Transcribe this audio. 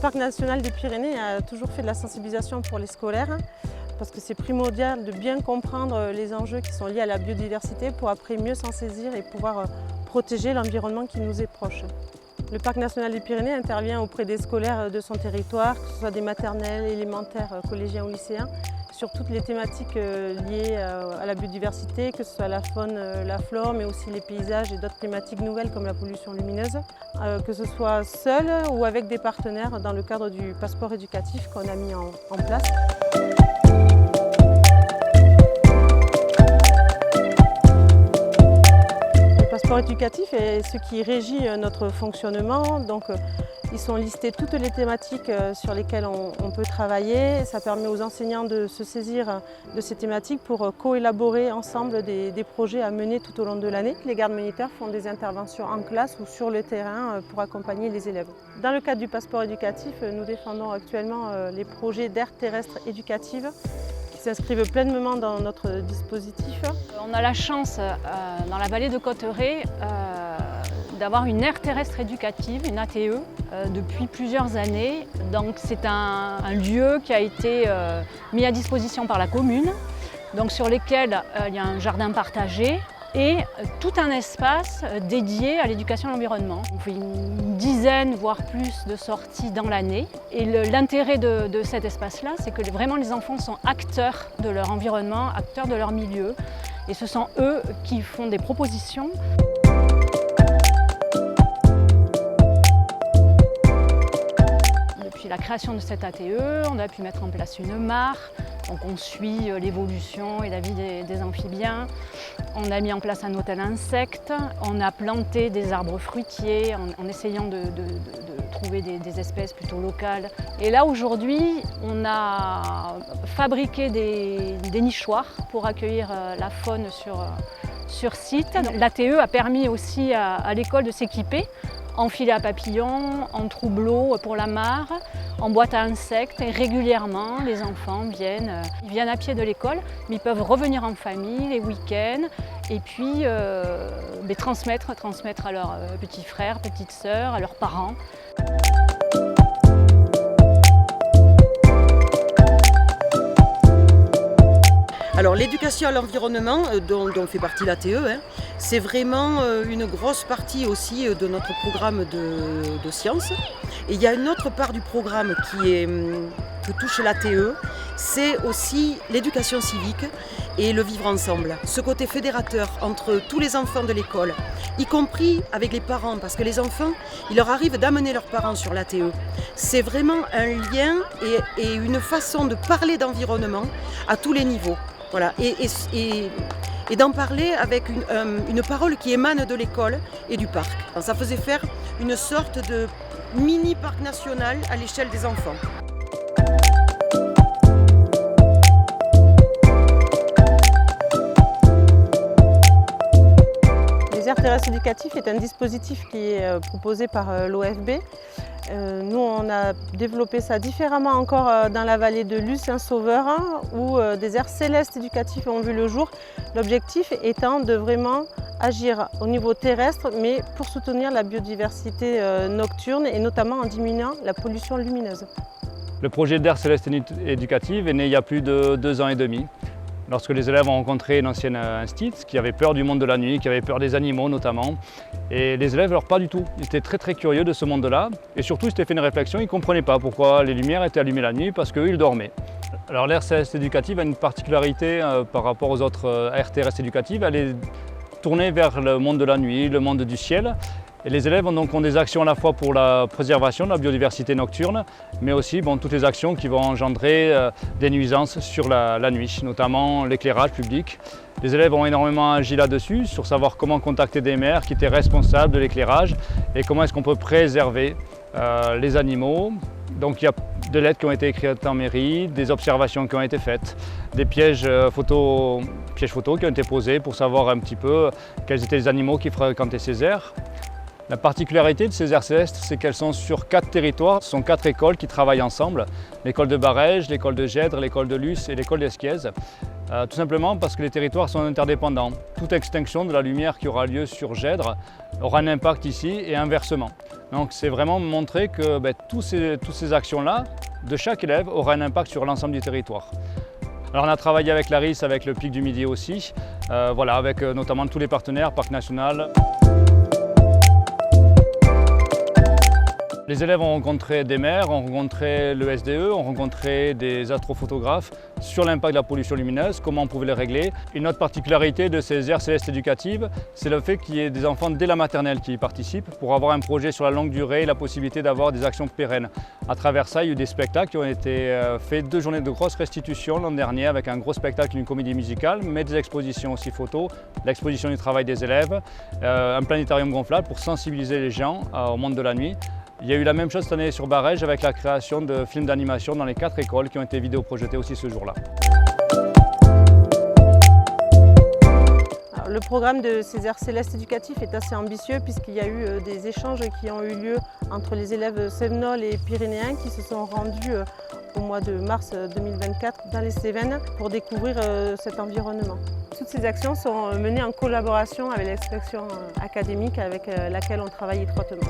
Parc national des Pyrénées a toujours fait de la sensibilisation pour les scolaires parce que c'est primordial de bien comprendre les enjeux qui sont liés à la biodiversité pour après mieux s'en saisir et pouvoir protéger l'environnement qui nous est proche. Le Parc national des Pyrénées intervient auprès des scolaires de son territoire, que ce soit des maternelles, élémentaires, collégiens ou lycéens, sur toutes les thématiques liées à la biodiversité, que ce soit la faune, la flore, mais aussi les paysages et d'autres thématiques nouvelles comme la pollution lumineuse, que ce soit seul ou avec des partenaires dans le cadre du passeport éducatif qu'on a mis en place. Le passeport éducatif est ce qui régit notre fonctionnement. Donc, ils sont listés toutes les thématiques sur lesquelles on peut travailler. Ça permet aux enseignants de se saisir de ces thématiques pour co-élaborer ensemble des projets à mener tout au long de l'année. Les gardes moniteurs font des interventions en classe ou sur le terrain pour accompagner les élèves. Dans le cadre du passeport éducatif, nous défendons actuellement les projets d'aires terrestres éducatives qui s'inscrivent pleinement dans notre dispositif. On a la chance dans la vallée de Cotteret d'avoir une aire terrestre éducative, une ATE, depuis plusieurs années. Donc c'est un lieu qui a été mis à disposition par la commune, donc sur lequel il y a un jardin partagé et tout un espace dédié à l'éducation de l'environnement. On fait une dizaine, voire plus de sorties dans l'année. Et l'intérêt de cet espace-là, c'est que vraiment les enfants sont acteurs de leur environnement, acteurs de leur milieu. Et ce sont eux qui font des propositions. Depuis la création de cette ATE, on a pu mettre en place une mare. Donc on suit l'évolution et la vie des amphibiens. On a mis en place un hôtel insectes. On a planté des arbres fruitiers en essayant de trouver des espèces plutôt locales. Et là aujourd'hui, on a fabriqué des nichoirs pour accueillir la faune sur site. L'ATE a permis aussi à l'école de s'équiper en filet à papillons, en troubleau pour la mare, en boîte à insectes. Et régulièrement, les enfants viennent à pied de l'école, mais ils peuvent revenir en famille les week-ends et puis transmettre à leurs petits frères, petites sœurs, à leurs parents. Alors l'éducation à l'environnement, dont fait partie l'ATE, c'est vraiment une grosse partie aussi de notre programme de sciences. Et il y a une autre part du programme que touche l'ATE, c'est aussi l'éducation civique et le vivre ensemble. Ce côté fédérateur entre tous les enfants de l'école, y compris avec les parents, parce que les enfants, il leur arrive d'amener leurs parents sur l'ATE. C'est vraiment un lien et une façon de parler d'environnement à tous les niveaux. Voilà. Et d'en parler avec une parole qui émane de l'école et du parc. Ça faisait faire une sorte de mini parc national à l'échelle des enfants. Les aires terrestres éducatives est un dispositif qui est proposé par l'OFB. Nous, on a développé ça différemment encore dans la vallée de Luce-Saint-Sauveur, où des aires célestes éducatives ont vu le jour. L'objectif étant de vraiment agir au niveau terrestre, mais pour soutenir la biodiversité nocturne et notamment en diminuant la pollution lumineuse. Le projet d'aire céleste éducative est né il y a plus de 2 ans et demi. Lorsque les élèves ont rencontré une ancienne instite qui avait peur du monde de la nuit, qui avait peur des animaux notamment. Et les élèves, alors pas du tout. Ils étaient très curieux de ce monde-là. Et surtout, ils s'étaient fait une réflexion, ils ne comprenaient pas pourquoi les lumières étaient allumées la nuit, parce qu'eux, ils dormaient. Alors l'aire céleste éducative a une particularité par rapport aux autres aires terrestres éducatives. Elle est tournée vers le monde de la nuit, le monde du ciel. Et les élèves ont des actions à la fois pour la préservation de la biodiversité nocturne, mais aussi toutes les actions qui vont engendrer des nuisances sur la nuit, notamment l'éclairage public. Les élèves ont énormément agi là-dessus, sur savoir comment contacter des maires qui étaient responsables de l'éclairage et comment est-ce qu'on peut préserver les animaux. Donc il y a des lettres qui ont été écrites en mairie, des observations qui ont été faites, des pièges photos qui ont été posés pour savoir un petit peu quels étaient les animaux qui fréquentaient ces aires. La particularité de ces aires célestes, c'est qu'elles sont sur 4 territoires. Ce sont 4 écoles qui travaillent ensemble. L'école de Barège, l'école de Gèdre, l'école de Luce et l'école d'Esquiez. Tout simplement parce que les territoires sont interdépendants. Toute extinction de la lumière qui aura lieu sur Gèdre aura un impact ici et inversement. Donc c'est vraiment montrer que toutes ces actions-là, de chaque élève, aura un impact sur l'ensemble du territoire. Alors on a travaillé avec l'ARIS, avec le Pic du Midi aussi, avec notamment tous les partenaires, Parc National. Les élèves ont rencontré des maires, ont rencontré le SDE, ont rencontré des astrophotographes sur l'impact de la pollution lumineuse, comment on pouvait le régler. Une autre particularité de ces aires célestes éducatives, c'est le fait qu'il y ait des enfants dès la maternelle qui y participent pour avoir un projet sur la longue durée et la possibilité d'avoir des actions pérennes. À travers ça, il y a eu des spectacles qui ont été faits, 2 journées de grosse restitution l'an dernier avec un gros spectacle, une comédie musicale, mais des expositions aussi photos, l'exposition du travail des élèves, un planétarium gonflable pour sensibiliser les gens au monde de la nuit. Il y a eu la même chose cette année sur Barège avec la création de films d'animation dans les 4 écoles qui ont été vidéoprojetés aussi ce jour-là. Le programme de ces aires célestes éducatifs est assez ambitieux puisqu'il y a eu des échanges qui ont eu lieu entre les élèves cévenols et pyrénéens qui se sont rendus au mois de mars 2024 dans les Cévennes pour découvrir cet environnement. Toutes ces actions sont menées en collaboration avec l'inspection académique avec laquelle on travaille étroitement.